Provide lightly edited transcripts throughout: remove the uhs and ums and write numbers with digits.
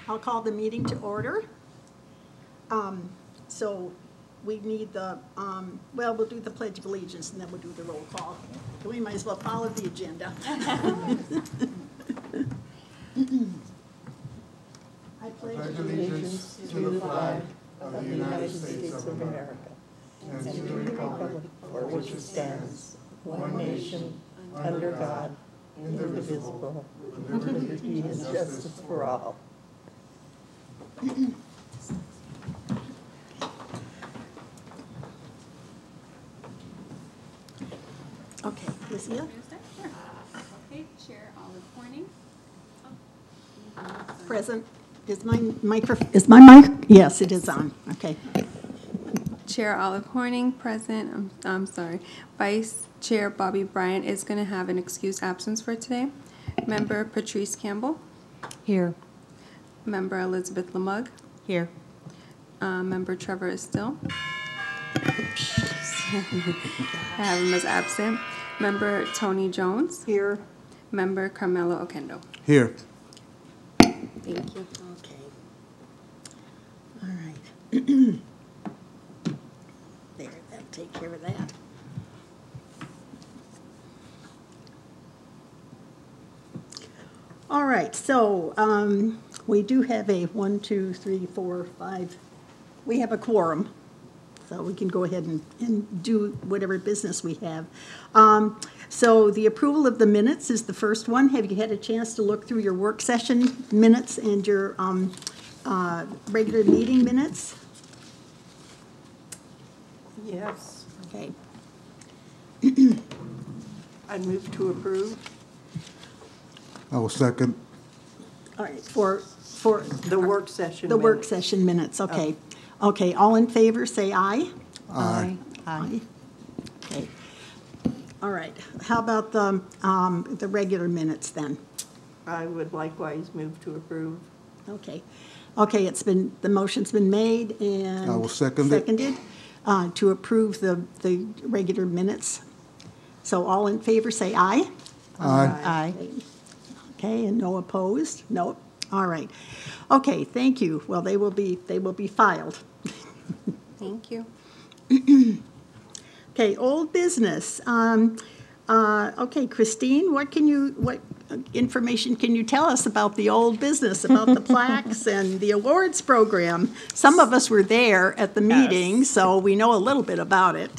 I'll call the meeting to order. So we need the, well, we'll do the Pledge of Allegiance and then we'll do the roll call. We might as well follow the agenda. I pledge allegiance to the flag of the United States of America and to the republic for which it stands, one nation, under God, indivisible, with liberty and justice for all. Okay, Lucia? Okay, Chair Olive Corning. Present. Is my mic? Yes, it is on. Okay. Chair Olive Corning, present. I'm sorry. Vice Chair Bobby Bryant is going to have an excused absence for today. Member Patrice Campbell. Here. Member Elizabeth Lamug. Here. Member Trevor Estill. I have him as absent. Member Tony Jones. Here. Member Carmelo Okendo. Here. Thank you. Okay. All right. There, that'll take care of that. All right, so we do have a 1, 2, 3, 4, 5. We have a quorum, so we can go ahead and do whatever business we have. So the approval of the minutes is the first one. Have you had a chance to look through your work session minutes and your regular meeting minutes? Yes, Okay. I move to approve I will second. All right, for the work session. the work minutes. session minutes, okay. Okay, all in favor, say aye. Aye. Aye. Okay. All right, how about the regular minutes then? I would likewise move to approve. Okay. Okay, the motion's been made and. I will second it. Seconded, to approve the regular minutes. So all in favor, say aye. Aye. Okay, and no opposed? No. All right. Okay, thank you. Well, they will be filed. Thank you. Okay, old business. Okay, Christine, what information can you tell us about the old business, about the plaques and the awards program? Some of us were there at the meeting, so we know a little bit about it.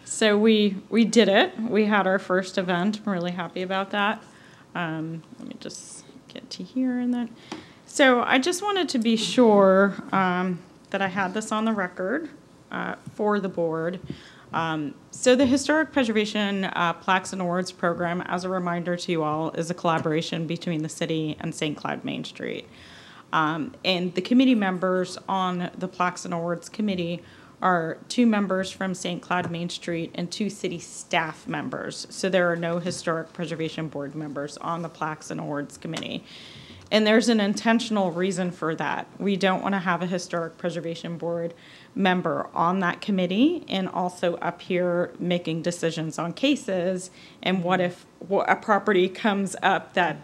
So we did it. We had our first event. I'm really happy about that. Let me just get to here and then. So I just wanted to be sure that I had this on the record for the board. So the Historic Preservation Plaques and Awards Program, as a reminder to you all, is a collaboration between the city and St. Cloud Main Street. And the committee members on the Plaques and Awards Committee are 2 members from St. Cloud Main Street and 2 city staff members. So there are no Historic Preservation Board members on the Plaques and Awards Committee. And there's an intentional reason for that. We don't want to have a Historic Preservation Board member on that committee and also up here making decisions on cases. And what if a property comes up that,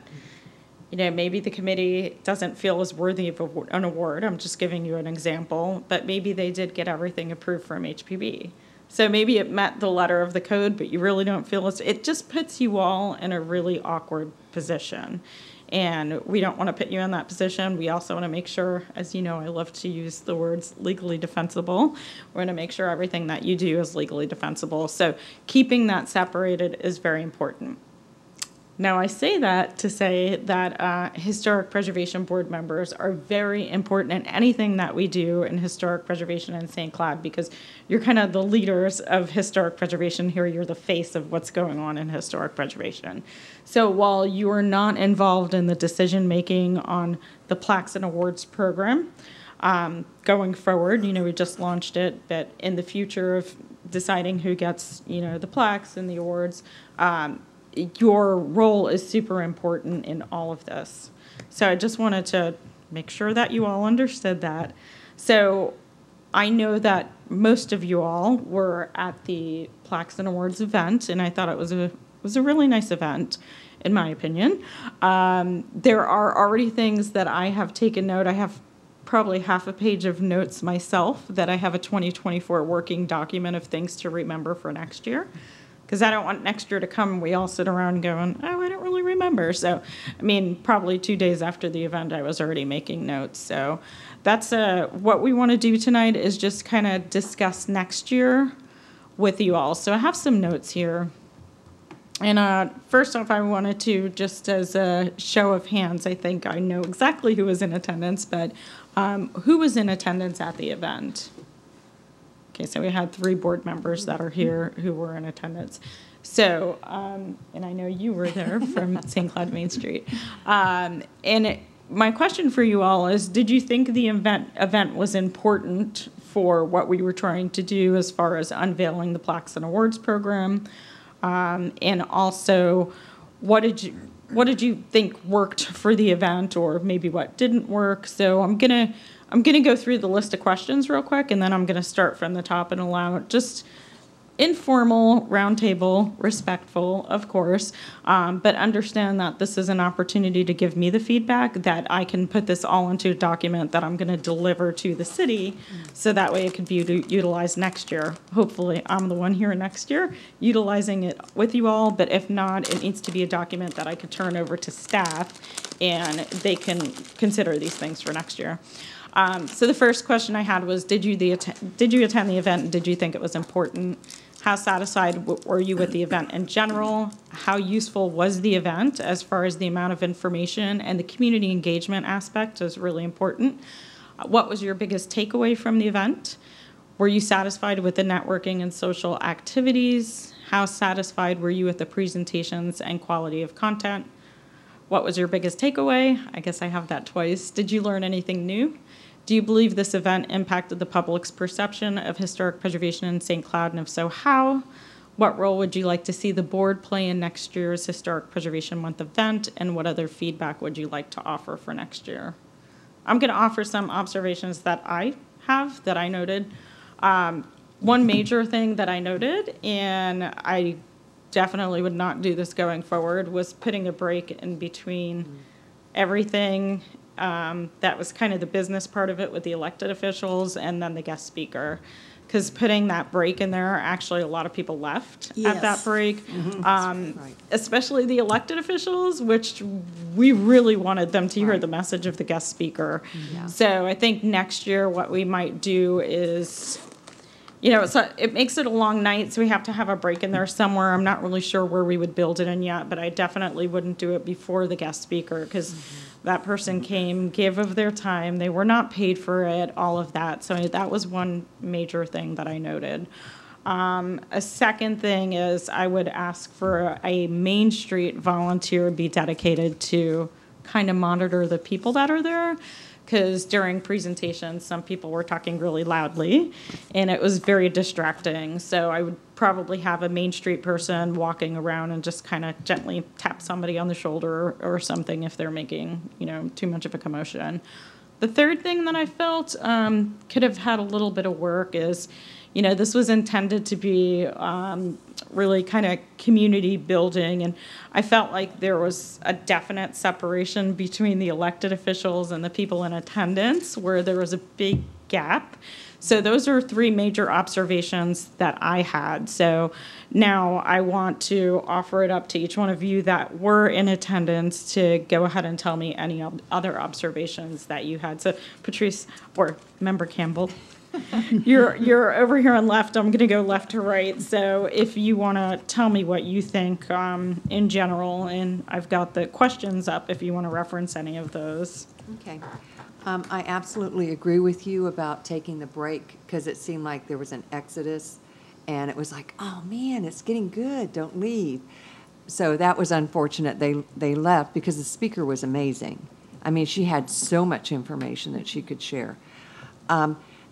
maybe the committee doesn't feel is worthy of an award. I'm just giving you an example, but maybe they did get everything approved from HPB. So maybe it met the letter of the code, but you really don't feel it just puts you all in a really awkward position. And we don't want to put you in that position. We also want to make sure, as you know, I love to use the words legally defensible. We're going to make sure everything that you do is legally defensible. So keeping that separated is very important. Now, I say that to say that Historic Preservation Board members are very important in anything that we do in historic preservation in St. Cloud, because you're kind of the leaders of historic preservation here. You're the face of what's going on in historic preservation. So while you are not involved in the decision-making on the Plaques and Awards program, going forward, we just launched it, but in the future of deciding who gets, the plaques and the awards, your role is super important in all of this. So I just wanted to make sure that you all understood that. So I know that most of you all were at the Plaques and Awards event, and I thought it was a was a really nice event, in my opinion. There are already things that I have taken note. I have probably half a page of notes myself that I have a 2024 working document of things to remember for next year. Because I don't want next year to come and we all sit around going, oh, I don't really remember. So, I mean, probably 2 days after the event, I was already making notes. So that's what we want to do tonight is just kind of discuss next year with you all. So I have some notes here. And first off, I wanted to, just as a show of hands, I think I know exactly who was in attendance, but who was in attendance at the event? Okay, so we had 3 board members that are here who were in attendance. So, and I know you were there from St. Cloud Main Street. My question for you all is, did you think the event was important for what we were trying to do as far as unveiling the Plaques and Awards program? And also, what did you think worked for the event, or maybe what didn't work? So I'm gonna go through the list of questions real quick, and then I'm gonna start from the top and allow just informal, roundtable, respectful, of course, but understand that this is an opportunity to give me the feedback that I can put this all into a document that I'm going to deliver to the city, so that way it can be utilized next year. Hopefully, I'm the one here next year utilizing it with you all, but if not, it needs to be a document that I could turn over to staff, and they can consider these things for next year. So the first question I had was, did you attend the event, and did you think it was important? How satisfied were you with the event in general? How useful was the event as far as the amount of information, and the community engagement aspect is really important. What was your biggest takeaway from the event? Were you satisfied with the networking and social activities? How satisfied were you with the presentations and quality of content? What was your biggest takeaway? I guess I have that twice. Did you learn anything new? Do you believe this event impacted the public's perception of historic preservation in St. Cloud, and if so, how? What role would you like to see the board play in next year's Historic Preservation Month event, and what other feedback would you like to offer for next year? I'm going to offer some observations that I have, that I noted. One major thing that I noted, and I definitely would not do this going forward, was putting a break in between everything. That was kind of the business part of it with the elected officials and then the guest speaker. Because putting that break in there, actually a lot of people left at that break, especially the elected officials, which we really wanted them to hear the message of the guest speaker. Yeah. So I think next year what we might do is, it makes it a long night, so we have to have a break in there somewhere. I'm not really sure where we would build it in yet, but I definitely wouldn't do it before the guest speaker, because that person came, gave of their time, they were not paid for it, all of that. So that was one major thing that I noted. A second thing is I would ask for a Main Street volunteer be dedicated to kind of monitor the people that are there. Because during presentations, some people were talking really loudly, and it was very distracting. So I would probably have a Main Street person walking around and just kind of gently tap somebody on the shoulder or something if they're making, too much of a commotion. The third thing that I felt could have had a little bit of work is, this was intended to be really kind of community building, and I felt like there was a definite separation between the elected officials and the people in attendance, where there was a big gap. So those are 3 major observations that I had. So now I want to offer it up to each one of you that were in attendance to go ahead and tell me any other observations that you had. So Patrice, or Member Campbell, you're over here on left. I'm going to go left to right. So if you want to tell me what you think in general, and I've got the questions up if you want to reference any of those. Okay. I absolutely agree with you about taking the break, because it seemed like there was an exodus, and it was like, oh man, it's getting good, don't leave. So that was unfortunate. They left, because the speaker was amazing. I mean, she had so much information that she could share.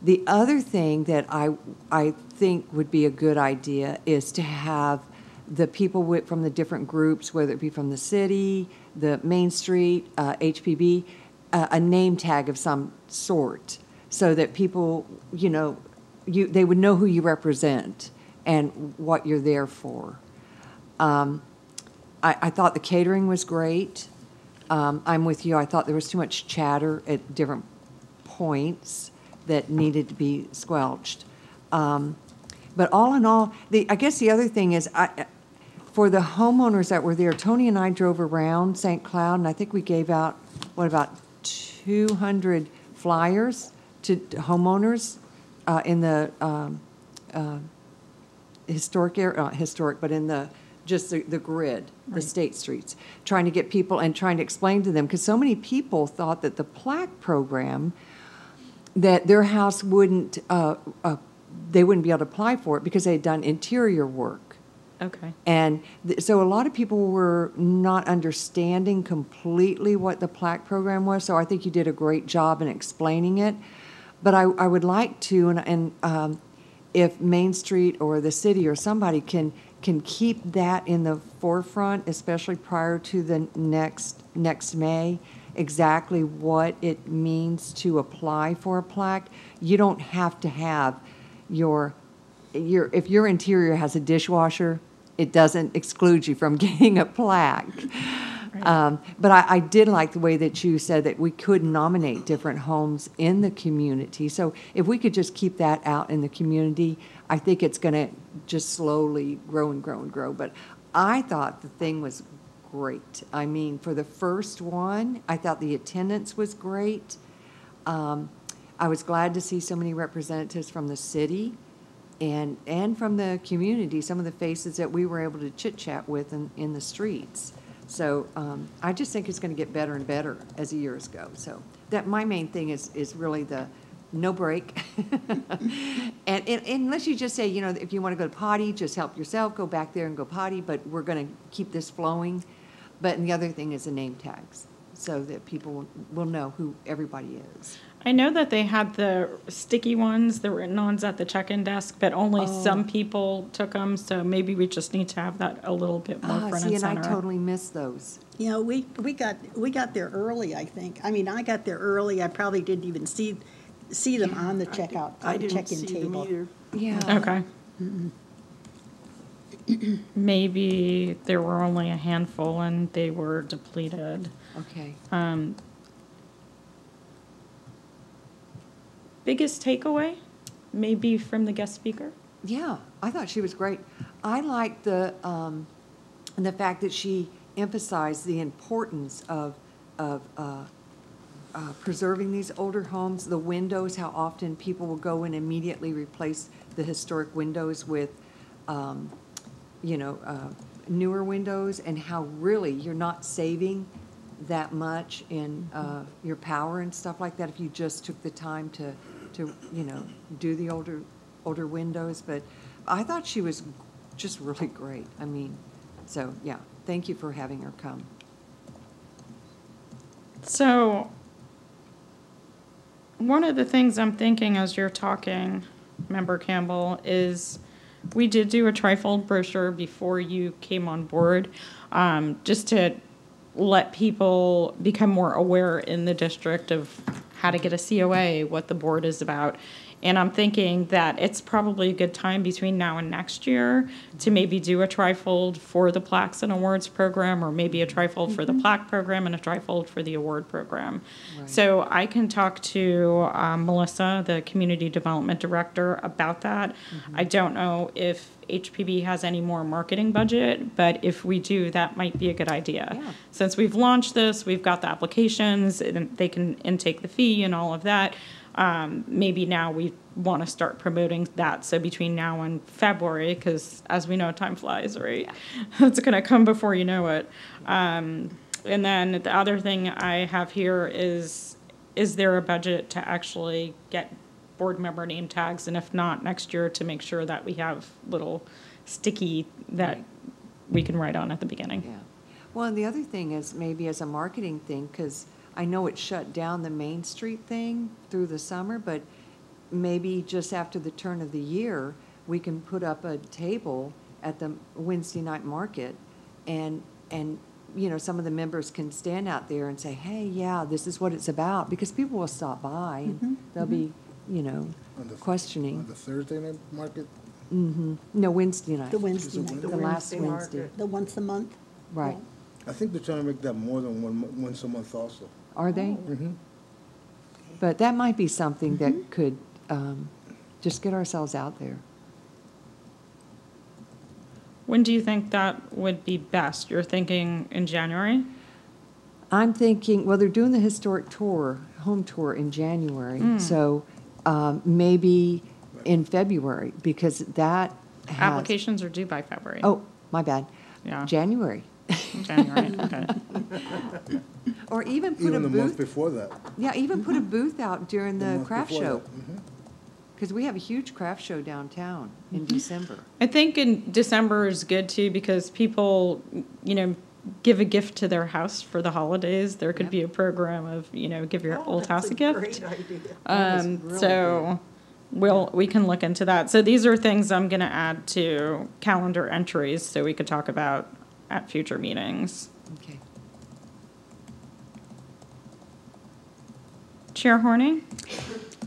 The other thing that I think would be a good idea is to have the people from the different groups, whether it be from the city, the Main Street, HPB, a name tag of some sort, so that people, they would know who you represent and what you're there for. I thought the catering was great. I'm with you. I thought there was too much chatter at different points that needed to be squelched. But all in all, I guess the other thing is, for the homeowners that were there, Tony and I drove around St. Cloud, and I think we gave out, about 200 flyers to homeowners in the historic area, not historic, but in the grid, the state streets, trying to get people and trying to explain to them, because so many people thought that the plaque program, that their house wouldn't, they wouldn't be able to apply for it because they had done interior work. Okay. And so a lot of people were not understanding completely what the plaque program was, so I think you did a great job in explaining it. But I would like to, and if Main Street or the city or somebody can keep that in the forefront, especially prior to the next May, exactly what it means to apply for a plaque. You don't have to have if your interior has a dishwasher, it doesn't exclude you from getting a plaque. Right. But I did like the way that you said that we could nominate different homes in the community. So if we could just keep that out in the community, I think it's going to just slowly grow and grow and grow. But I thought the thing was great. I mean, for the first one, I thought the attendance was great. I was glad to see so many representatives from the city and from the community, some of the faces that we were able to chit-chat with in the streets. So I just think it's going to get better and better as the years go. So that my main thing is really the no break. and unless you just say, if you want to go to potty, just help yourself, go back there and go potty, but we're going to keep this flowing. But the other thing is the name tags, so that people will know who everybody is. I know that they had the sticky ones, the written ones at the check-in desk, but only some people took them, so maybe we just need to have that a little bit more front and center. And I totally missed those. Yeah, we got there early, I think. I mean, I got there early. I probably didn't even see them on the checkout, check-in table. Yeah. Okay. Maybe there were only a handful and they were depleted. Okay. Biggest takeaway, maybe from the guest speaker? Yeah, I thought she was great. I liked the fact that she emphasized the importance of preserving these older homes, the windows, how often people will go and immediately replace the historic windows with, newer windows, and how really you're not saving that much in your power and stuff like that if you just took the time to do the older windows. But I thought she was just really great. I mean, so yeah, thank you for having her come. So one of the things I'm thinking as you're talking, Member Campbell, is we did do a trifold brochure before you came on board, just to let people become more aware in the district of how to get a COA, what the board is about. And I'm thinking that it's probably a good time between now and next year to maybe do a trifold for the plaques and awards program, or maybe a trifold for the plaque program and a trifold for the award program. Right. So I can talk to Melissa, the community development director, about that. I don't know if HPB has any more marketing budget, but if we do, that might be a good idea. Yeah. Since we've launched this, we've got the applications, and they can intake the fee and all of that. Maybe now we want to start promoting that. So between now and February, because as we know, time flies, right? Yeah. It's going to come before you know it. And then the other thing I have here is there a budget to actually get board member name tags? And if not, next year to make sure that we have little sticky that we can write on at the beginning. Yeah. Well, and the other thing is maybe as a marketing thing, because I know it shut down the Main Street thing through the summer, but maybe just after the turn of the year, we can put up a table at the Wednesday night market, and some of the members can stand out there and say, hey, yeah, this is what it's about, because people will stop by and they'll be, questioning. On the Thursday night market? No, Wednesday night. The Wednesday night. The last Wednesday. The once a month? Right. I think they're trying to make that more than once a month also. Are they? Mm-hmm. But that might be something that could just get ourselves out there. When do you think that would be best? You're thinking in January? I'm thinking, well, they're doing the historic tour, home tour in January, so maybe in February, because that has. Applications are due by February. Oh, my bad. Yeah. January. January, okay. Or even put a Even the month booth, before that. yeah, even put a booth out during the month craft before show. that. Mhm. Because we have a huge craft show downtown in December. I think in December is good too because people, give a gift to their house for the holidays. There could Yep. be a program of, give your Oh, old that's house a Great gift. idea. That is really So we can look into that. So these are things I'm going to add to calendar entries so we could talk about at future meetings. Okay. Chair Horning?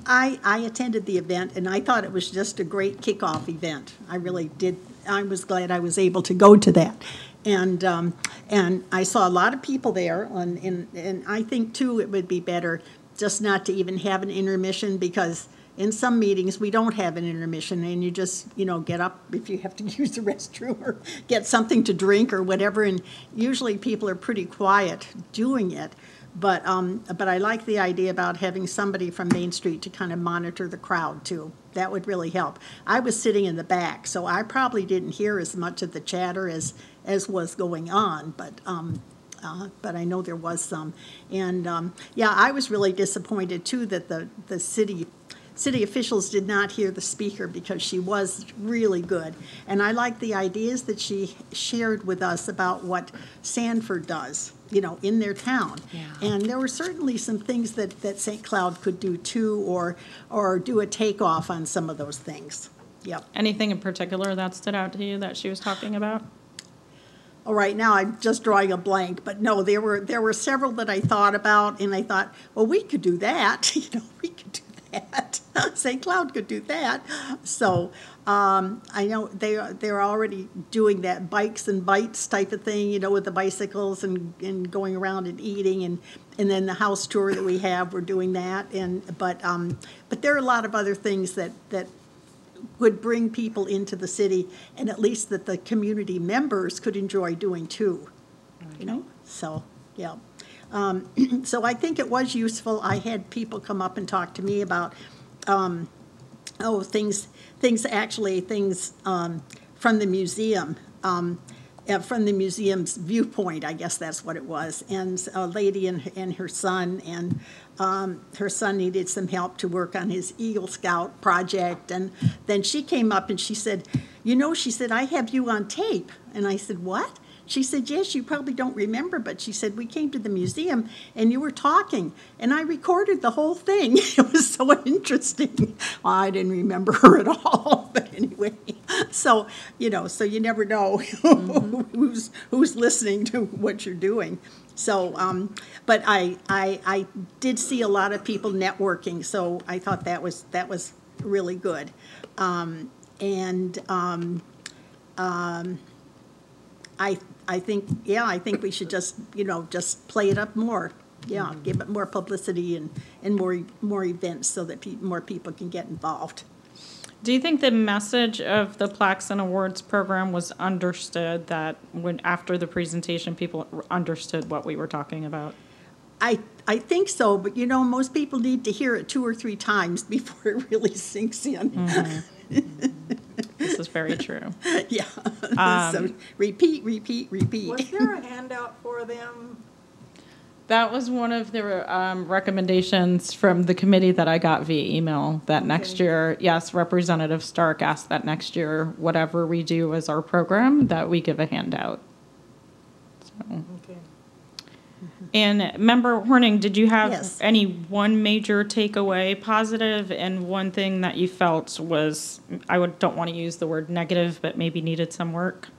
I attended the event, and I thought it was just a great kickoff event. I really did. I was glad I was able to go to that. And I saw a lot of people there, and I think, too, it would be better just not to even have an intermission, because in some meetings, we don't have an intermission, and you just, get up if you have to use the restroom or get something to drink or whatever, and usually people are pretty quiet doing it. But I like the idea about having somebody from Main Street to kind of monitor the crowd, too. That would really help. I was sitting in the back, so I probably didn't hear as much of the chatter as was going on, but I know there was some. And, I was really disappointed, too, that the city officials did not hear the speaker, because she was really good. And I like the ideas that she shared with us about what Sanford does, in their town. Yeah. And there were certainly some things that St. Cloud could do too, or do a takeoff on some of those things. Yep. Anything in particular that stood out to you that she was talking about? Oh, right now I'm just drawing a blank, but no, there were several that I thought about, and I thought, well, we could do that. We could do that. St. Cloud could do that. So I know they're already doing that bikes and bites type of thing, with the bicycles and going around and eating, and then the house tour that we have, we're doing that. But there are a lot of other things that would bring people into the city, and at least that the community members could enjoy doing too. So yeah. So I think it was useful. I had people come up and talk to me about, things from the museum, from the museum's viewpoint, I guess that's what it was. And a lady and her son, and her son needed some help to work on his Eagle Scout project. And then she came up and she said, I have you on tape. And I said, what? She said, yes, you probably don't remember, but she said, we came to the museum and you were talking, and I recorded the whole thing. It was so interesting. Well, I didn't remember her at all, but anyway. So, so you never know who's listening to what you're doing. So, but I did see a lot of people networking, so I thought that was really good. I think we should just play it up more. Yeah, give it more publicity and more events so that more people can get involved. Do you think the message of the Plaques and Awards program was understood, that after the presentation, people understood what we were talking about? I think so, but most people need to hear it 2 or 3 times before it really sinks in. Mm-hmm. This is very true. Yeah. So repeat. Was there a handout for them? That was one of the recommendations from the committee that I got via email, that next year, yes, Representative Stark asked that next year, whatever we do as our program, that we give a handout. So. Okay. And Member Horning, did you have Yes. any one major takeaway, positive, and one thing that you felt was, don't want to use the word negative, but maybe needed some work?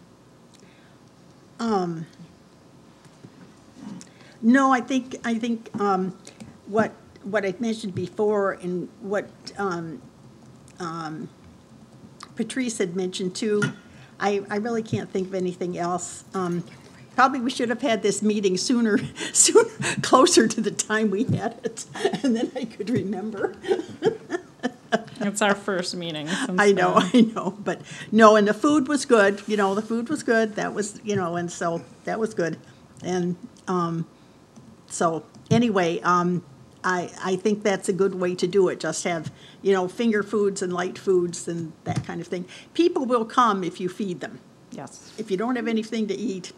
No, I think what I mentioned before, and what Patrice had mentioned too, I really can't think of anything else. Probably we should have had this meeting sooner, closer to the time we had it, and then I could remember. It's our first meeting. Since I know, but no, and the food was good, the food was good, that was, and so, that was good. And, so, anyway, I think that's a good way to do it, just have, finger foods and light foods and that kind of thing. People will come if you feed them. Yes. If you don't have anything to eat,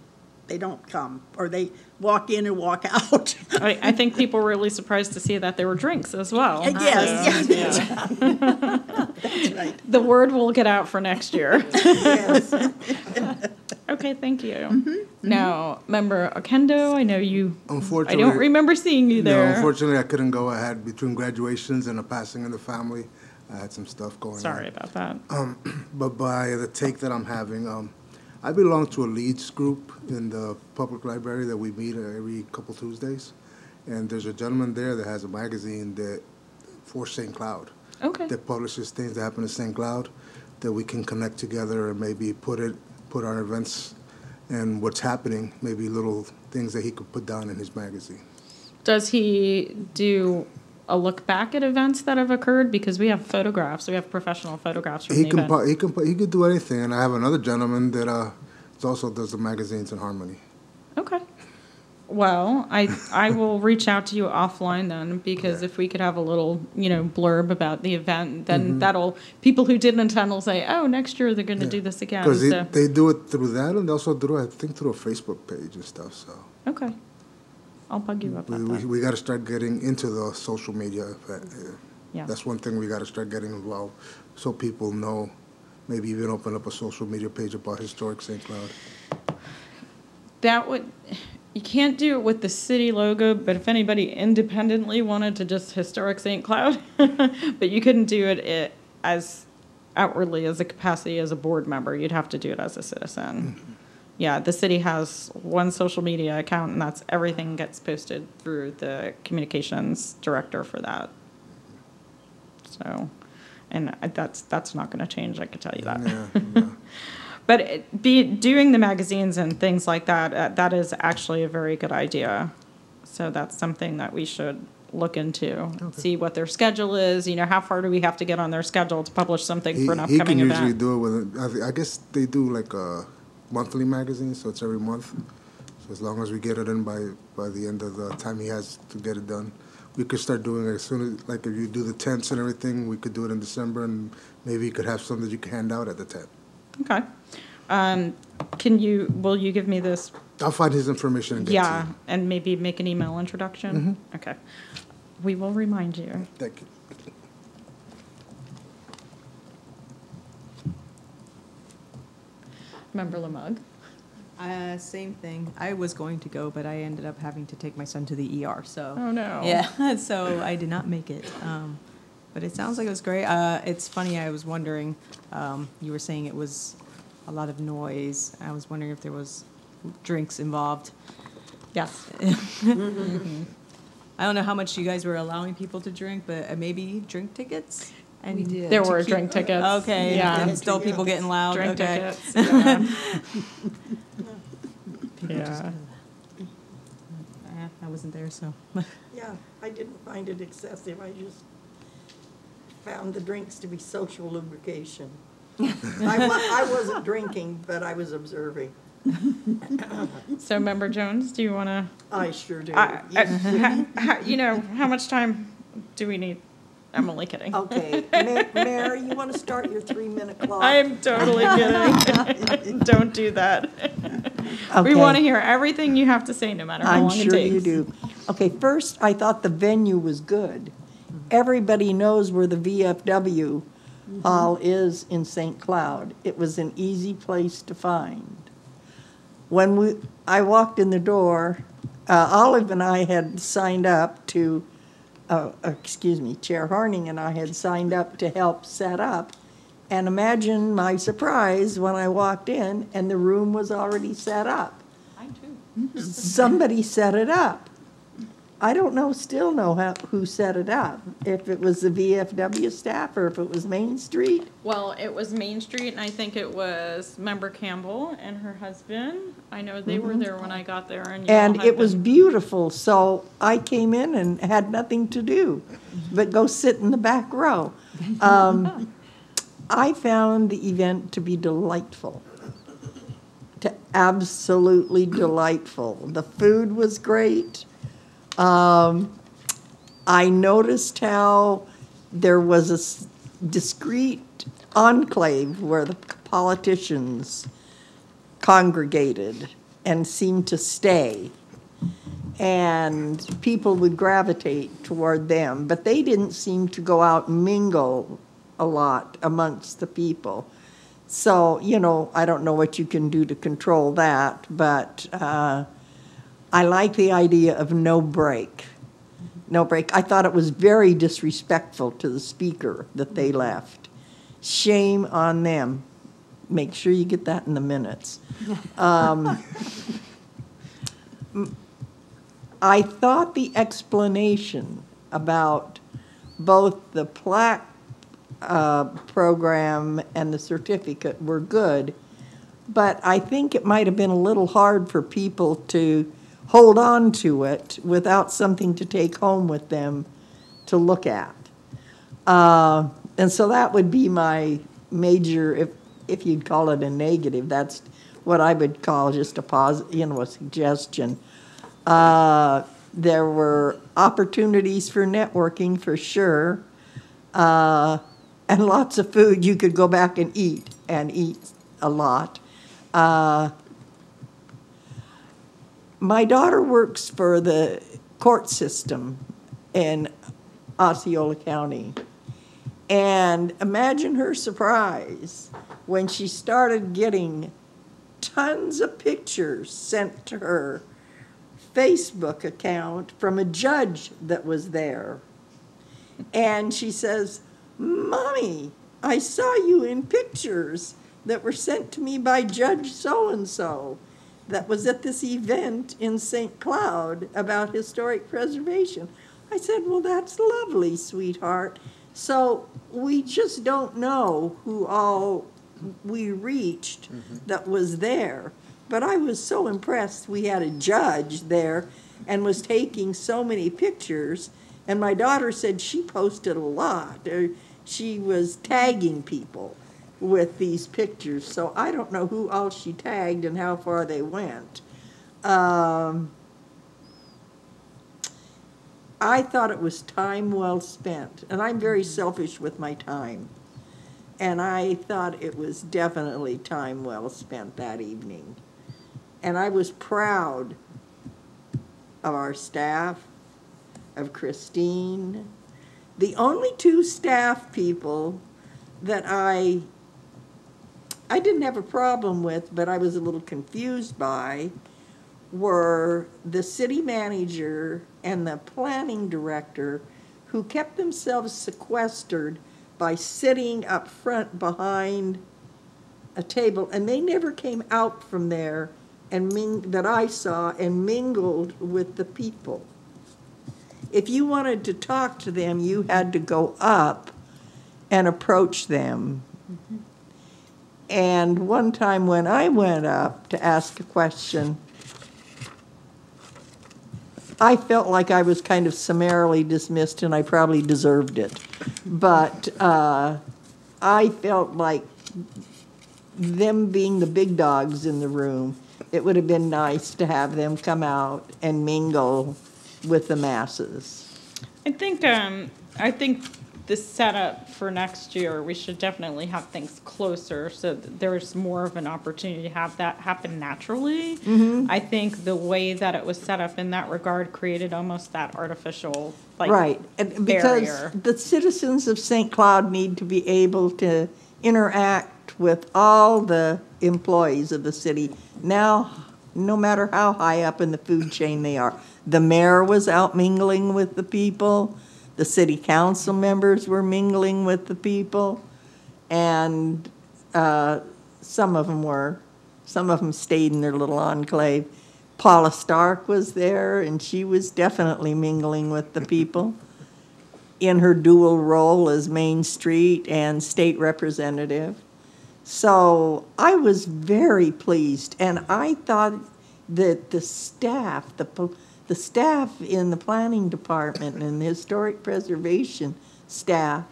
they don't come, or they walk in and walk out. I think people were really surprised to see that there were drinks as well. Yes, So, yes. That's right. the word will get out for next year. Yes. Okay, thank you. Now, Member Okendo, I know you, I Unfortunately. don't remember seeing you No, there. unfortunately, I couldn't go ahead between graduations and a passing in the family. I had some stuff going on. Sorry about that. But by the take that I'm having, I belong to a leads group in the public library that we meet every couple Tuesdays. And there's a gentleman there that has a magazine for St. Cloud. Okay. That publishes things that happen in St. Cloud, that we can connect together and maybe put our events and what's happening, maybe little things that he could put down in his magazine. Does he do a look back at events that have occurred? Because we have photographs, we have professional photographs from the event. He could do anything, and I have another gentleman that also does the magazines in Harmony. Okay. Well, I will reach out to you offline then, because if we could have a little, blurb about the event, then people who didn't attend will say, oh, next year they're going to do this again. Because So, they do it through that, and they also do it, I think, through a Facebook page and stuff. So okay. I'll bug you about that. we got to start getting into the social media. Yeah. That's one thing we got to start getting involved, so people know. Maybe even open up a social media page about Historic St. Cloud. You can't do it with the city logo, but if anybody independently wanted to just Historic St. Cloud, but you couldn't do it as outwardly as a capacity as a board member, you'd have to do it as a citizen. Mm-hmm. Yeah, the city has one social media account, and that's everything gets posted through the communications director for that. So, and that's not going to change, I can tell you that. Yeah. But doing the magazines and things like that, that is actually a very good idea. So that's something that we should look into, see what their schedule is, how far do we have to get on their schedule to publish something for an He upcoming can usually event. do it with, I guess they do like a monthly magazine, so it's every month. So as long as we get it in by the end of the time he has to get it done, we could start doing it as soon as, like if you do the tents and everything, we could do it in December, and maybe you could have some that you can hand out at the tent. Okay. Will you give me this? I'll find his information and get to Yeah, you. and maybe make an email introduction? Okay. We will remind you. Thank you. Member Lamug? Same thing. I was going to go, but I ended up having to take my son to the ER, so. Oh, no. Yeah, so I did not make it. But it sounds like it was great. It's funny, I was wondering, you were saying it was a lot of noise. I was wondering if there was drinks involved. Yes. I don't know how much you guys were allowing people to drink, but maybe drink tickets? And We did. There were drink tickets. Okay, Yeah. and still people getting loud, Drink okay. tickets. Yeah. People just- Yeah. I wasn't there, so. Yeah, I didn't find it excessive. I just found the drinks to be social lubrication. I wasn't drinking, but I was observing. So, Member Jones, do you want to? I sure do. How much time do we need? I'm only kidding. Okay, Mayor, you want to start your 3-minute clock? I'm totally kidding. Don't do that. We Okay. want to hear everything you have to say, no matter how I'm long it sure takes. you do. Okay, first, I thought the venue was good. Everybody knows where the VFW hall is in St. Cloud. It was an easy place to find. When I walked in the door, Olive and I had signed up to, Chair Harning and I had signed up to help set up. And imagine my surprise when I walked in and the room was already set up. I too. Somebody set it up. I don't know, still know who set it up, if it was the VFW staff or if it was Main Street. Well, it was Main Street, and I think it was Member Campbell and her husband. I know they were there when I got there, and you all And had it was been- beautiful, so I came in and had nothing to do but go sit in the back row. I found the event to be delightful, absolutely delightful. The food was great. I noticed how there was a discreet enclave where the politicians congregated and seemed to stay. And people would gravitate toward them, but they didn't seem to go out and mingle a lot amongst the people. So, you know, I don't know what you can do to control that, but I like the idea of no break. No break. I thought it was very disrespectful to the speaker that they left. Shame on them. Make sure you get that in the minutes. I thought the explanation about both the plaque program and the certificate were good, but I think it might have been a little hard for people to hold on to it without something to take home with them to look at. And so that would be my major, if you'd call it a negative, that's what I would call just a suggestion. There were opportunities for networking for sure, and lots of food. You could go back and eat a lot. My daughter works for the court system in Osceola County. And imagine her surprise when she started getting tons of pictures sent to her Facebook account from a judge that was there. And she says, "Mommy, I saw you in pictures that were sent to me by Judge so-and-so that was at this event in St. Cloud about historic preservation." I said, "Well, that's lovely, sweetheart." So we just don't know who all we reached that was there. But I was so impressed we had a judge there and was taking so many pictures. And my daughter said she posted a lot. She was tagging people with these pictures. So I don't know who all she tagged and how far they went. I thought it was time well spent. And I'm very selfish with my time. And I thought it was definitely time well spent that evening. And I was proud of our staff, of Christine. The only two staff people that I didn't have a problem with, but I was a little confused by, were the city manager and the planning director, who kept themselves sequestered by sitting up front behind a table, and they never came out from there and that I saw and mingled with the people. If you wanted to talk to them, you had to go up and approach them. And one time when I went up to ask a question, I felt like I was kind of summarily dismissed, and I probably deserved it. But I felt like them being the big dogs in the room, it would have been nice to have them come out and mingle with the masses. I think the setup for next year, we should definitely have things closer so that there's more of an opportunity to have that happen naturally. I think the way that it was set up in that regard created almost that artificial Right, and because barrier. the citizens of St. Cloud need to be able to interact with all the employees of the city. Now, no matter how high up in the food chain they are. The mayor was out mingling with the people. The city council members were mingling with the people. And some of them stayed in their little enclave. Paula Stark was there, and she was definitely mingling with the people in her dual role as Main Street and state representative. So I was very pleased, and I thought that the staff in the planning department and the historic preservation staff,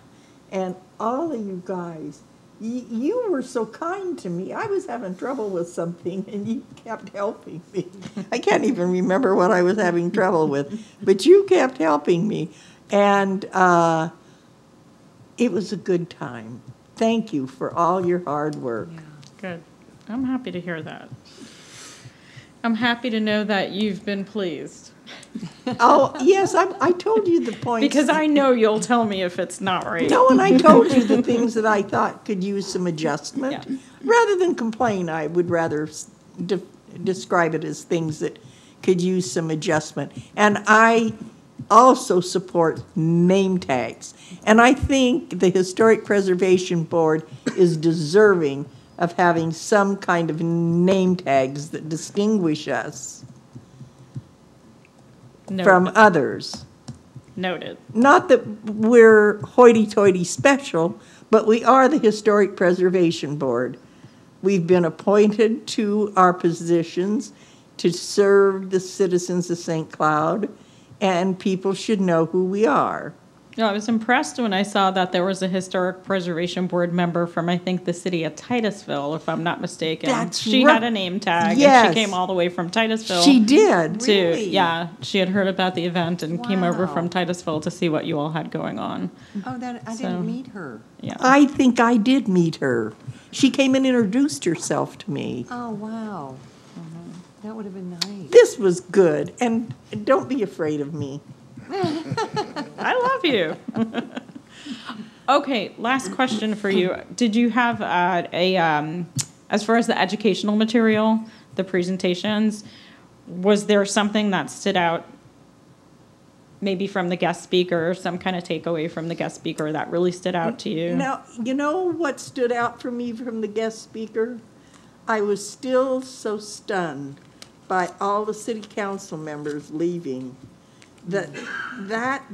and all of you guys, you were so kind to me. I was having trouble with something, and you kept helping me. I can't even remember what I was having trouble with, but you kept helping me, and it was a good time. Thank you for all your hard work. Good. I'm happy to hear that. I'm happy to know that you've been pleased. Oh, yes, I told you the points. Because I know you'll tell me if it's not right. No, and I told you the things that I thought could use some adjustment. Yeah. Rather than complain, I would rather describe it as things that could use some adjustment. And I also support name tags. And I think the Historic Preservation Board is deserving of having some kind of name tags that distinguish us from others. Noted. Not that we're hoity-toity special, but we are the Historic Preservation Board. We've been appointed to our positions to serve the citizens of St. Cloud, and people should know who we are. No, I was impressed when I saw that there was a Historic Preservation Board member from, I think, the city of Titusville, if I'm not mistaken. That's she right. had a name tag, Yes. and she came all the way from Titusville. She did. To, yeah, she had heard about the event and came over Wow. from Titusville to see what you all had going on. Oh, that, I So- didn't meet her. Yeah. I think I did meet her. She came and introduced herself to me. Oh, wow. That would have been nice. This was good, and don't be afraid of me. I love you. Okay, last question for you. Did you have as far as the educational material, the presentations, was there something that stood out maybe from the guest speaker, some kind of takeaway from the guest speaker that really stood out to you? Now, you know what stood out for me from the guest speaker? I was still so stunned by all the city council members leaving that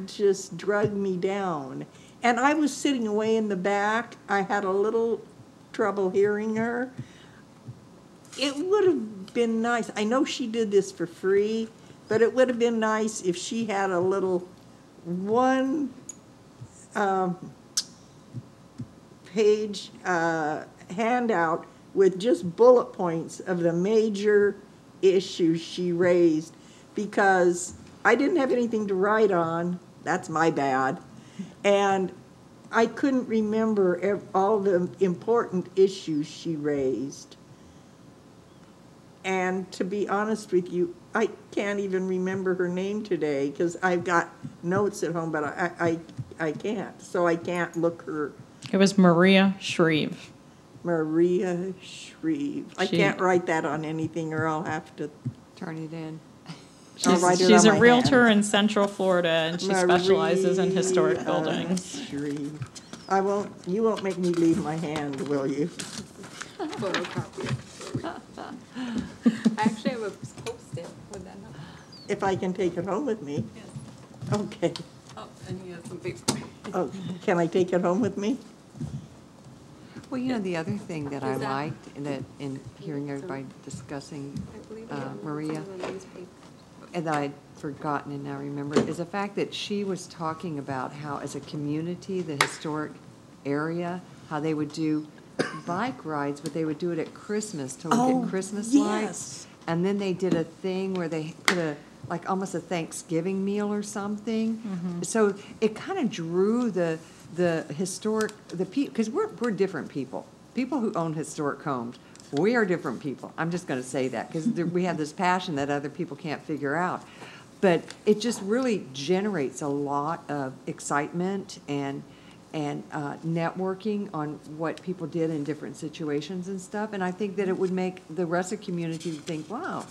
just dragged me down. And I was sitting away in the back. I had a little trouble hearing her. It would have been nice. I know she did this for free, but it would have been nice if she had a little one page handout with just bullet points of the major issues she raised, because I didn't have anything to write on. That's my bad. And I couldn't remember all the important issues she raised. And to be honest with you, I can't even remember her name today because I've got notes at home, but I can't. So I can't look her. It was Maria Shreve. Maria Shreve. I can't write that on anything or I'll have to. Turn it in. I'll write it She's on a my realtor hand. in Central Florida, and she specializes in historic Maria buildings. Shreve. You won't make me leave my hand, will you? Photocopy it. I actually have a Post-it. Would that help? If I can take it home with me. Yes. Okay. Oh, and he has some paper. Oh, can I take it home with me? Well, you know, the other thing that I Is that- liked in hearing everybody discussing I believe Maria, and that I'd forgotten and now remember, is the fact that she was talking about how, as a community, the historic area, how they would do bike rides, but they would do it at Christmas to look Oh, at Christmas yes. lights. And then they did a thing where they put like almost a Thanksgiving meal or something. So it kind of drew the historic, people, because we're different people. People who own historic homes, we are different people. I'm just going to say that because we have this passion that other people can't figure out. But it just really generates a lot of excitement and networking on what people did in different situations and stuff. And I think that it would make the rest of the community think, wow,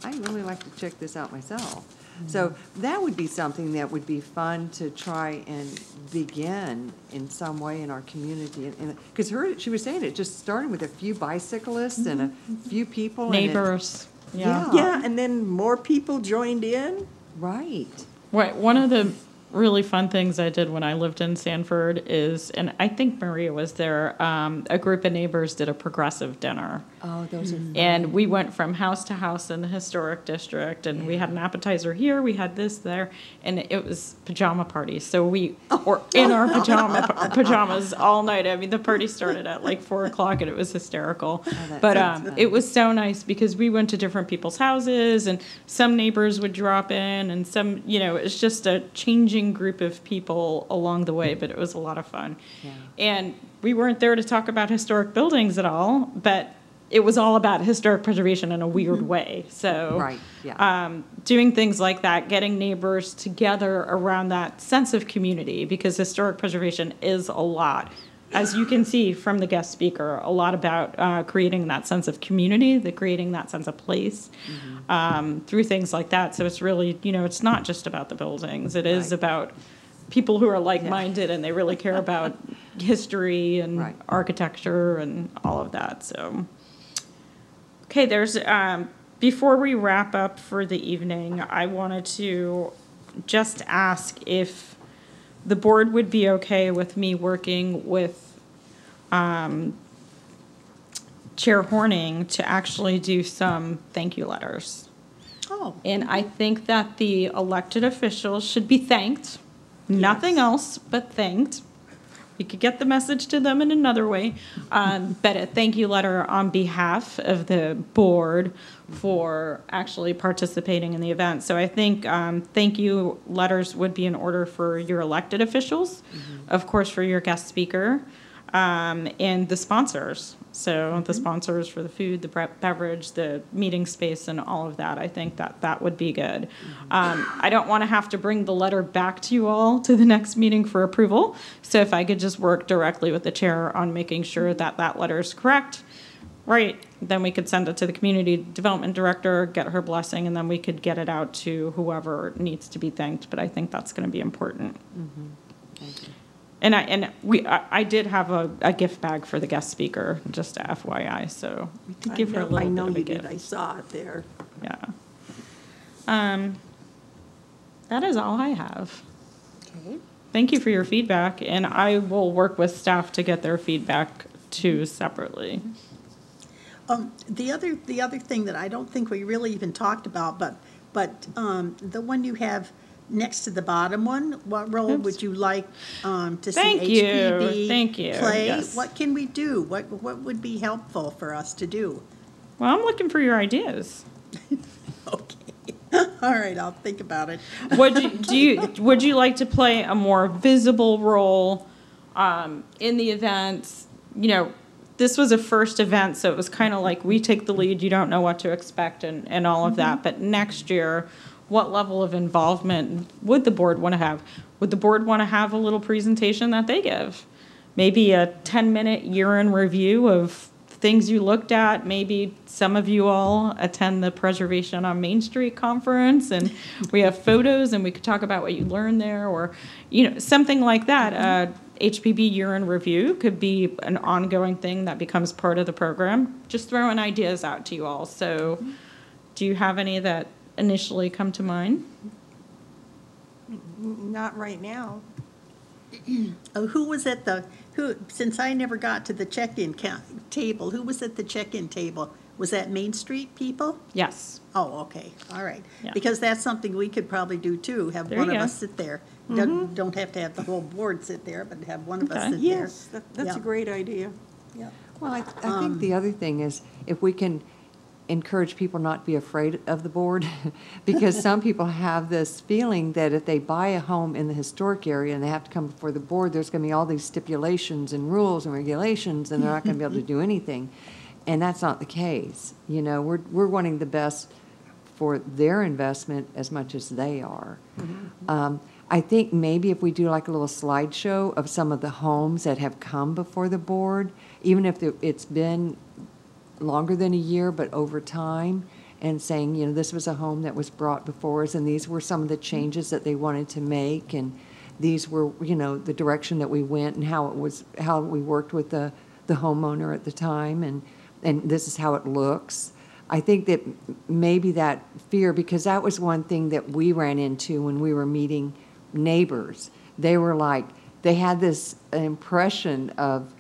I'd really like to check this out myself. So that would be something that would be fun to try and begin in some way in our community. Because she was saying it just started with a few bicyclists and a few people. Neighbors. Yeah. Yeah, and then more people joined in. Right. Right. One of the really fun things I did when I lived in Sanford is, and I think Maria was there, a group of neighbors did a progressive dinner. Oh, those are fun. And we went from house to house in the historic district, and we had an appetizer here, we had this there, and it was pajama parties. So we were in our pajamas all night. I mean, the party started at like 4 o'clock, and it was hysterical. that But sounds fun. it was so nice because we went to different people's houses, and some neighbors would drop in, and some, it's just a changing group of people along the way, but it was a lot of fun. Yeah. And we weren't there to talk about historic buildings at all, but it was all about historic preservation in a weird way. So, Right, yeah. doing things like that, getting neighbors together around that sense of community, because historic preservation is a lot, as you can see from the guest speaker, a lot about creating that sense of community, creating that sense of place through things like that. So it's really, it's not just about the buildings. It is Right. about people who are like-minded and they really care about history and Right. architecture and all of that. So, okay, there's before we wrap up for the evening, I wanted to just ask if the board would be okay with me working with Chair Horning to actually do some thank you letters. Oh, And I think that the elected officials should be thanked, nothing else but thanked. We could get the message to them in another way, but a thank you letter on behalf of the board for actually participating in the event. So I think thank you letters would be in order for your elected officials, of course for your guest speaker, and the sponsors. So the sponsors for the food, the beverage, the meeting space, and all of that. I think that would be good. I don't want to have to bring the letter back to you all to the next meeting for approval. So if I could just work directly with the chair on making sure that that letter is correct, right, then we could send it to the community development director, get her blessing, and then we could get it out to whoever needs to be thanked. But I think that's going to be important. Thank you. And I did have a gift bag for the guest speaker, just a FYI, so we could give her a little I bit know of a you did. gift. I saw it there. Yeah. That is all I have. Okay. Thank you for your feedback, and I will work with staff to get their feedback too separately. the other thing that I don't think we really even talked about, but the one you have next to the bottom one, what role Oops. would you like to see Thank you. HPB Thank you. play? Yes. What can we do? What would be helpful for us to do? Well, I'm looking for your ideas. Okay. All right, I'll think about it. Would you like to play a more visible role in the events? This was a first event, so it was kind of like we take the lead, you don't know what to expect and all of that. But next year, what level of involvement would the board want to have? Would the board want to have a little presentation that they give? Maybe a 10-minute year in review of things you looked at. Maybe some of you all attend the Preservation on Main Street conference, and we have photos, and we could talk about what you learned there, or something like that. HPB year in review could be an ongoing thing that becomes part of the program. Just throwing ideas out to you all. So, do you have any that initially come to mind? Not right now. Who was at since I never got to the check-in table, who was at the check-in table? Was that Main Street people? Yes. Oh, okay, all right. Yeah. Because that's something we could probably do too, have There one you of go. us sit there. Don't have to have the whole board sit there, but have one of us Okay. sit there. Yes, that's Yeah. a great idea. Yeah. Well, I think the other thing is if we can encourage people not to be afraid of the board, because some people have this feeling that if they buy a home in the historic area and they have to come before the board, there's going to be all these stipulations and rules and regulations, and they're not going to be able to do anything. And that's not the case. We're wanting the best for their investment as much as they are. I think maybe if we do like a little slideshow of some of the homes that have come before the board, even if it's been longer than a year, but over time, and saying, this was a home that was brought before us, and these were some of the changes that they wanted to make, and these were, the direction that we went, and how we worked with the homeowner at the time, and this is how it looks. I think that maybe that fear, because that was one thing that we ran into when we were meeting neighbors. They were like, they had this impression of,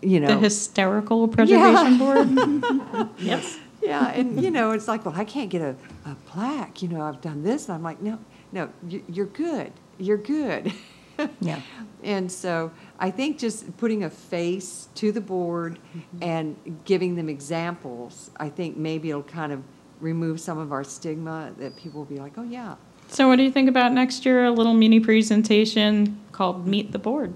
you know. The Hysterical Preservation Board? Yes. Yeah, and, you know, it's like, well, I can't get a plaque, you know, I've done this, and I'm like, no, you're good, you're good. Yeah. And so I think just putting a face to the board and giving them examples, I think maybe it'll kind of remove some of our stigma, that people will be like, oh, yeah. So what do you think about next year, a little mini presentation called Meet the Board?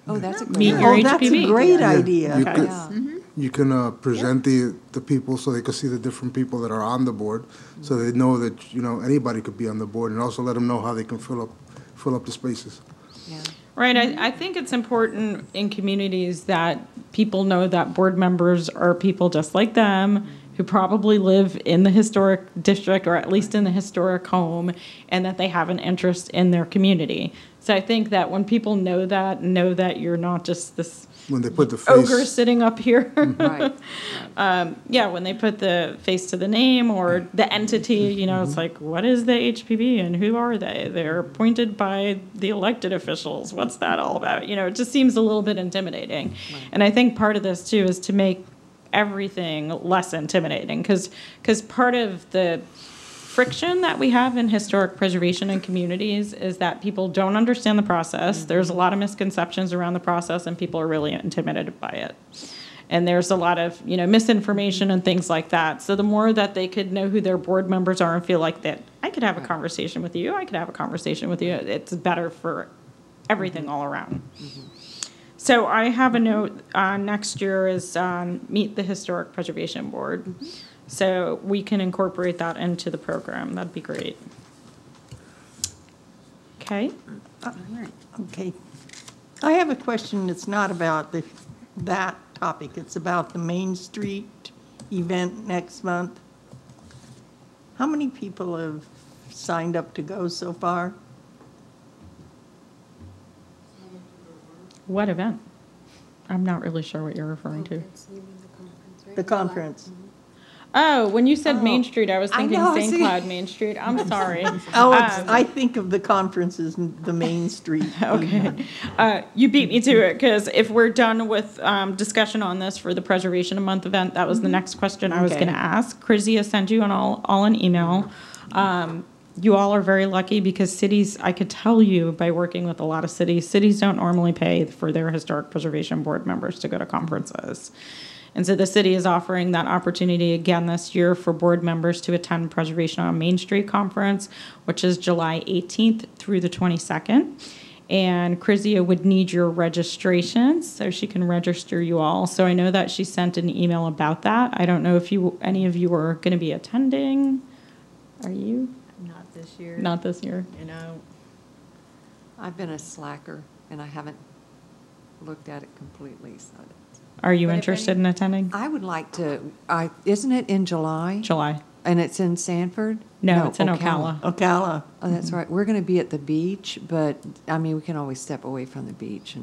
Oh, that's a Meet great your Oh, that's a HPV. great Yeah, idea. you could- Yeah. You can present the people so they can see the different people that are on the board, so they know that, you know, anybody could be on the board, and also let them know how they can fill up the spaces. Yeah. Right, I think it's important in communities that people know that board members are people just like them, who probably live in the historic district, or at least in the historic home, and that they have an interest in their community. So I think that when people know that you're not just this When they put the face. ogre sitting up here. Right. Yeah, when they put the face to the name or the entity, you know, it's like, what is the HPV and who are they? They're appointed by the elected officials. What's that all about? You know, it just seems a little bit intimidating. And I think part of this too is to make everything less intimidating, because part of the friction that we have in historic preservation in communities is that people don't understand the process. There's a lot of misconceptions around the process, and people are really intimidated by it. And there's a lot of, you know, misinformation and things like that. So the more that they could know who their board members are and feel like that I could have a conversation with you, it's better for everything all around. So I have a note, next year is Meet the Historic Preservation Board. So we can incorporate that into the program. That'd be great. Okay. Okay. I have a question that's not about that topic. It's about the Main Street event next month. How many people have signed up to go so far? What event? I'm not really sure what you're referring to. The conference. Oh, when you said Main Street, I was I thinking know, I St. see. Cloud Main Street. I'm sorry. Oh, I think of the conference as the Main Street. Okay. You beat me to it, because if we're done with discussion on this for the Preservation Month event, that was the next question I was Okay. going to ask. Krizia sent you all an email. You all are very lucky, because cities, I could tell you by working with a lot of cities don't normally pay for their Historic Preservation Board members to go to conferences. And so the city is offering that opportunity again this year for board members to attend Preservation on Main Street Conference, which is July 18th through the 22nd. And Krizia would need your registrations so she can register you all. So I know that she sent an email about that. I don't know if any of you are going to be attending. Are you? Not this year. Not this year. You know, I've been a slacker, and I haven't looked at it completely, so. Are you But if interested in attending? I would like to, isn't it in July? July. And it's in Sanford? No, it's in Ocala. Ocala. Oh, that's right. We're going to be at the beach, but, I mean, we can always step away from the beach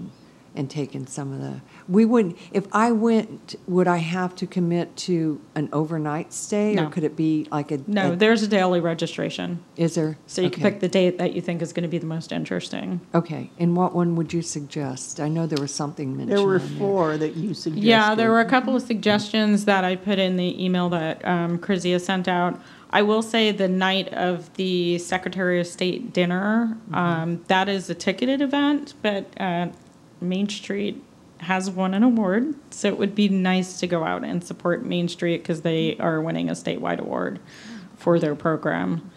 and take in some of the, we wouldn't, if I went, would I have to commit to an overnight stay? No. Or could it be like a? No, there's a daily registration. Is there? So you can Okay. pick the date that you think is going to be the most interesting. Okay, and what one would you suggest? I know there was something mentioned There were on 4 that you suggested. Yeah, there were a couple of suggestions that I put in the email that Krizia sent out. I will say the night of the Secretary of State dinner, that is a ticketed event, but Main Street has won an award, so it would be nice to go out and support Main Street, because they are winning a statewide award for their program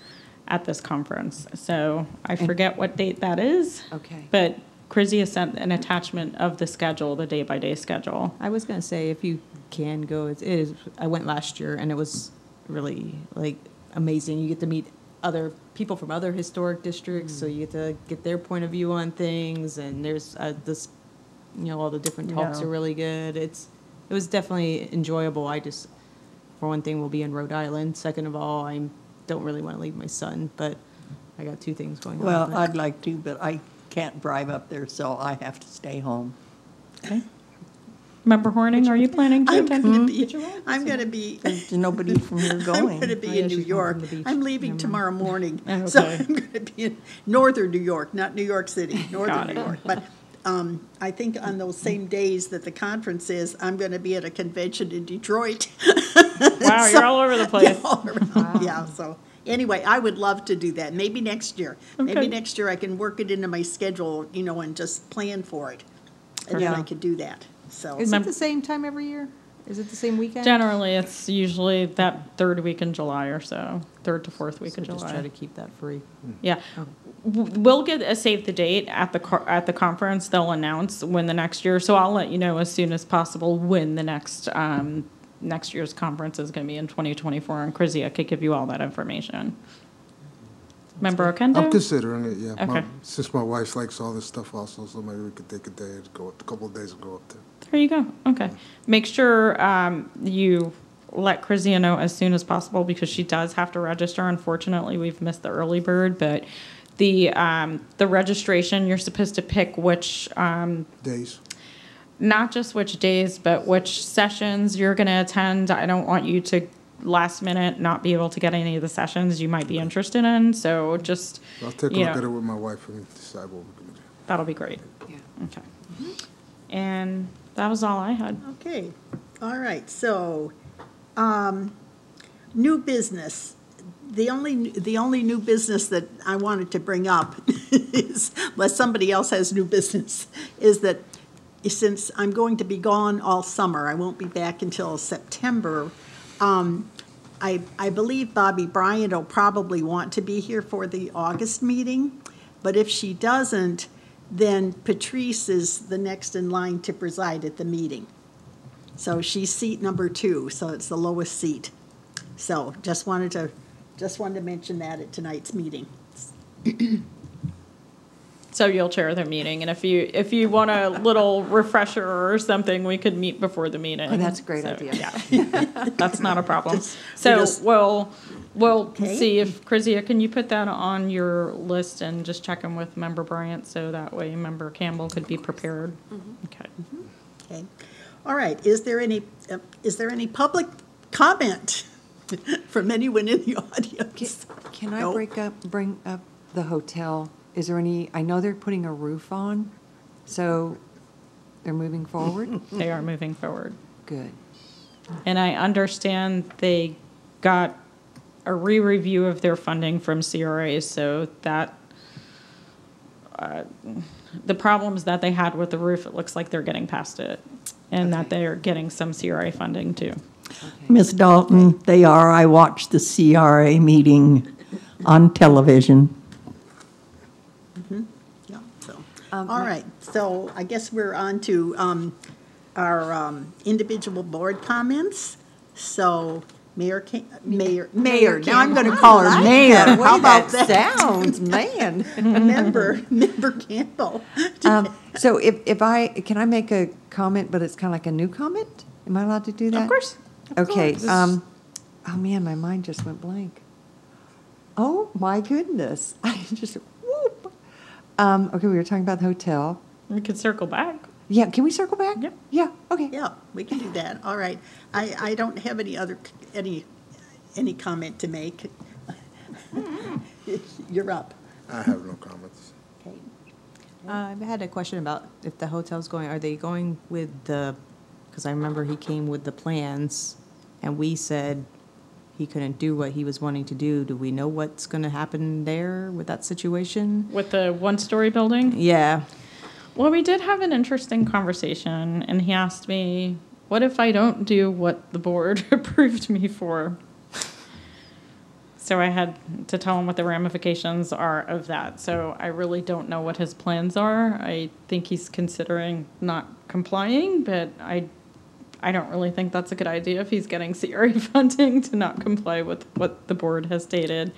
at this conference. So I forget what date that is. Okay. But Krizia sent an attachment of the schedule, the day-by-day schedule. I was gonna say, if you can go, it is, I went last year, and it was really, like, amazing. You get to meet other people from other historic districts, so you get to get their point of view on things, and there's this, you know, all the different talks Yeah. are really good. It was definitely enjoyable. I just, for one thing, we'll be in Rhode Island. Second of all, I don't really want to leave my son, but I got 2 things going on. Well, but- I'd like to, but I can't drive up there, so I have to stay home. Member Horning, are you planning to I'm attend? gonna be, I'm gonna be, There's nobody from here I'm going. gonna be Oh, yeah, in New she's going York. from the beach. I'm leaving Never mind. tomorrow morning. So Okay. I'm gonna be in northern New York, not New York City, Got northern it. New York. But I think on those same days that the conference is, I'm gonna be at a convention in Detroit. Wow, you're all over the place. All around. Yeah, so, anyway, I would love to do that, maybe next year. Maybe Okay. next year I can work it into my schedule, and just plan for it. And then I Yeah. could do that, so. Is it the same time every year? Is it the same weekend? Generally, it's usually that third week in July or so, third to fourth week So of just try July. to keep that free. Yeah. We'll get a save the date at the conference. They'll announce when the next year, so I'll let you know as soon as possible when the next year's conference is going to be in 2024, and Krizia could give you all that information. Member Okendo? I'm considering it, yeah. Okay. Since my wife likes all this stuff also, so maybe we could take a day and a couple of days and go up there. There you go. Okay. Make sure you let Krizia know as soon as possible because she does have to register. Unfortunately, we've missed the early bird, but the registration, you're supposed to pick which, Days. not just which days, but which sessions you're going to attend. I don't want you to last minute not be able to get any of the sessions you might be interested in. So just, I'll take a you look know, at it with my wife and decide what we're gonna do. that'll be great. Yeah. Okay. And that was all I had. Okay, all right, so, new business. The only new business that I wanted to bring up is, unless somebody else has new business, is that since I'm going to be gone all summer, I won't be back until September, I believe Bobby Bryant will probably want to be here for the August meeting, but if she doesn't, then Patrice is the next in line to preside at the meeting. So she's seat number 2, so it's the lowest seat. So just wanted to mention that at tonight's meeting. So you'll chair the meeting, and if you want a little refresher or something, we could meet before the meeting. Oh, that's a great So, idea. Yeah, that's not a problem. we So just- we'll Okay. see if Krizia, can you put that on your list and just check in with Member Bryant so that way Member Campbell could be prepared. Okay. Okay. All right, is there any public comment from anyone in the audience? Can I No. bring up the hotel? Is there any, I know they're putting a roof on, so they're moving forward? They are moving forward. Good. And I understand they got a re-review of their funding from CRA, so that the problems that they had with the roof, it looks like they're getting past it, and that Okay. they're getting some CRA funding too. Okay. Ms. Dalton, they are. I watched the CRA meeting on television. Yeah, so, Um, all right, so I guess we're on to our individual board comments. So Mayor, now I'm going to call her Mayor. The way How about that that? sounds, man. Member Campbell. So can I make a comment, but it's kind of like a new comment? Am I allowed to do that? Of course. Okay, oh man, my mind just went blank. Oh, my goodness. I just, whoop. Okay, we were talking about the hotel. We could circle back. Yeah, can we circle back? Yep. Yeah, okay. Yeah, we can do that, all right. I don't have any comment to make. You're up. I have no comments. Okay. I had a question about if the hotel's going, are they going with because I remember he came with the plans, and we said he couldn't do what he was wanting to do. Do we know what's going to happen there with that situation? With the one-story building? Yeah. Well, we did have an interesting conversation, and he asked me, what if I don't do what the board approved me for? So I had to tell him what the ramifications are of that. So I really don't know what his plans are. I think he's considering not complying, but I don't really think that's a good idea if he's getting CRA funding to not comply with what the board has stated.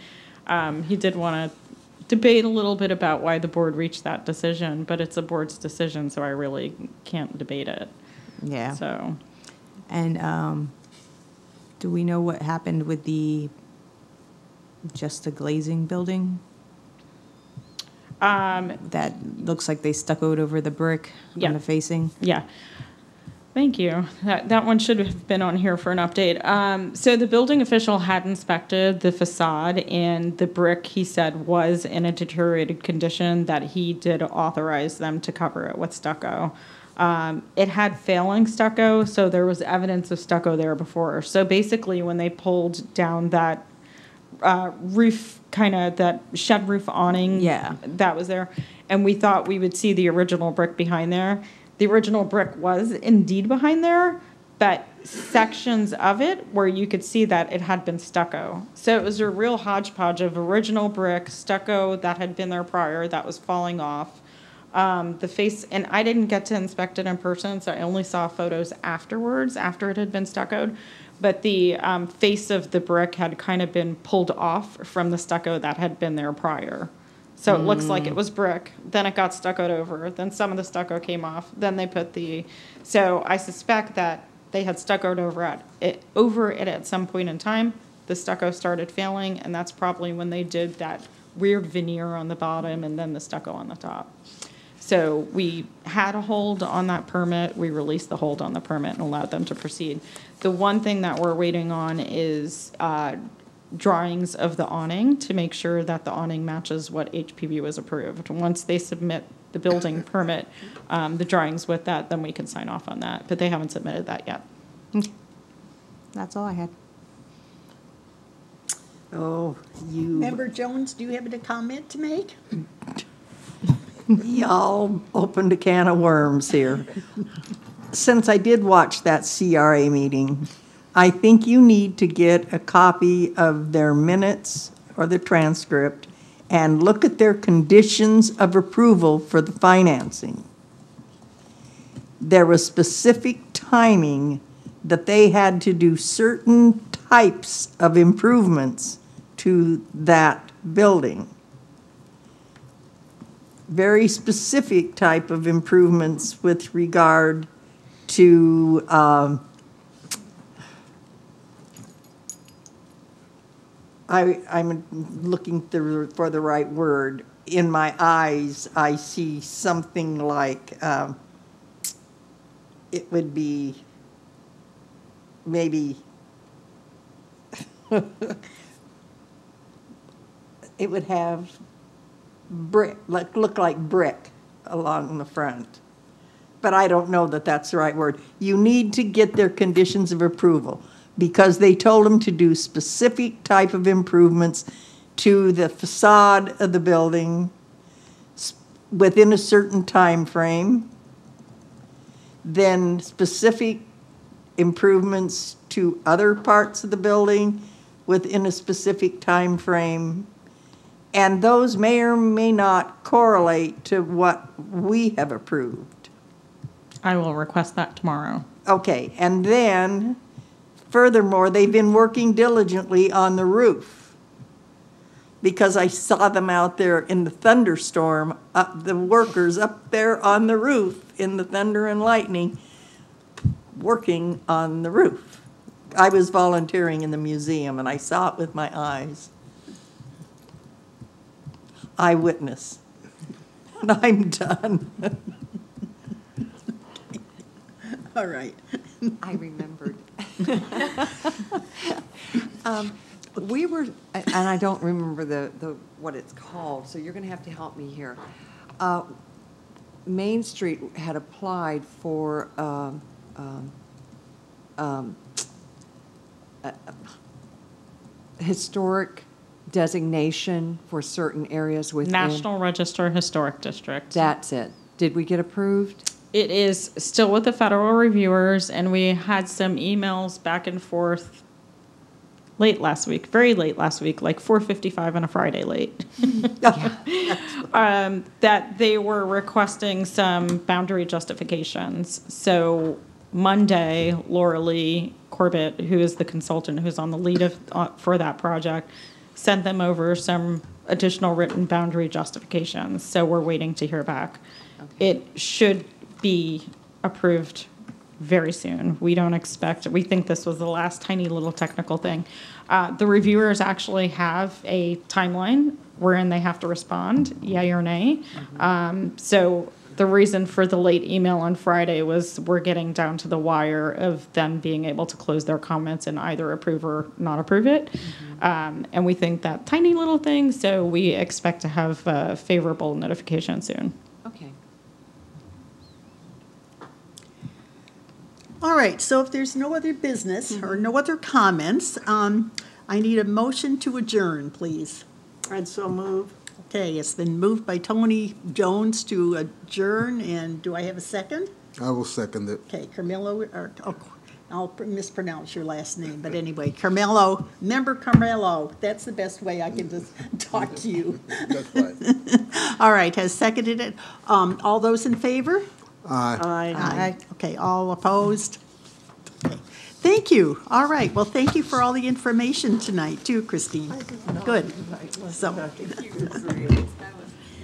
He did want to debate a little bit about why the board reached that decision, but it's a board's decision, so I really can't debate it. Yeah. So And do we know what happened with just the glazing building? That looks like they stuccoed over the brick Yeah. on the facing. yeah. Thank you. That one should have been on here for an update. So the building official had inspected the facade, and the brick, he said, was in a deteriorated condition, that he did authorize them to cover it with stucco. It had failing stucco, so there was evidence of stucco there before. So basically, when they pulled down that roof, kind of that shed roof awning, Yeah. that was there, and we thought we would see the original brick behind there. The original brick was indeed behind there, but sections of it where you could see that it had been stucco. So it was a real hodgepodge of original brick, stucco that had been there prior, that was falling off. The face, and I didn't get to inspect it in person, so I only saw photos afterwards, after it had been stuccoed. But the face of the brick had kind of been pulled off from the stucco that had been there prior. So it looks like it was brick, then it got stuccoed over, then some of the stucco came off, then they put so I suspect that they had stuccoed over it at some point in time. The stucco started failing, and that's probably when they did that weird veneer on the bottom and then the stucco on the top. So we had a hold on that permit. We released the hold on the permit and allowed them to proceed. The one thing that we're waiting on is drawings of the awning to make sure that the awning matches what HPV was approved. Once they submit the building permit, the drawings with that, then we can sign off on that. But they haven't submitted that yet. That's all I had. Oh, you, Member Jones, do you have a comment to make? y'all opened a can of worms here. Since I did watch that CRA meeting, I think you need to get a copy of their minutes or the transcript and look at their conditions of approval for the financing. There was specific timing that they had to do certain types of improvements to that building. Very specific type of improvements with regard to I'm looking for the right word. In my eyes, I see something like it would be maybe it would have brick, look like brick along the front. But I don't know that that's the right word. You need to get their conditions of approval, because they told them to do specific type of improvements to the facade of the building within a certain time frame, then specific improvements to other parts of the building within a specific time frame, and those may or may not correlate to what we have approved. I will request that tomorrow. Okay, and then furthermore, they've been working diligently on the roof, because I saw them out there in the thunderstorm, the workers up there on the roof in the thunder and lightning, working on the roof. I was volunteering in the museum, and I saw it with my eyes. Eyewitness. And I'm done. All right. I remembered. We were, and I don't remember the what it's called, so you're going to have to help me here. Main Street had applied for historic designation for certain areas within. National Register Historic District. That's it. Did we get approved? It is still with the federal reviewers, and we had some emails back and forth late last week, very late last week, like 4:55 on a Friday late. That they were requesting some boundary justifications. So Monday, Laura Lee Corbett, who is the consultant who's on the lead for that project, sent them over some additional written boundary justifications. So we're waiting to hear back. Okay. It should be approved very soon. We don't expect, we think this was the last tiny little technical thing. The reviewers actually have a timeline wherein they have to respond, yay or nay. So the reason for the late email on Friday was we're getting down to the wire of them being able to close their comments and either approve or not approve it. And we think that tiny little thing, so we expect to have a favorable notification soon. Okay. All right, so if there's no other business or no other comments, I need a motion to adjourn, please. And so move. Okay, it's been moved by Tony Jones to adjourn, and do I have a second? I will second it. Okay, Carmelo, or, oh, I'll mispronounce your last name, but anyway, Carmelo, member Carmelo, that's the best way I can just talk to you. That's fine. All right, has seconded it. All those in favor? Aye. Aye. Okay, all opposed? Okay. Thank you. All right, well, thank you for all the information tonight, too, Christine. Good. So,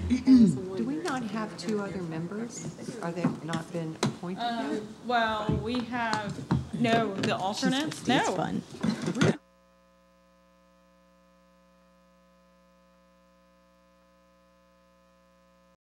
Do we not have two other members? Are they not been appointed yet? Well, we have, no, the alternates? No. It's fun.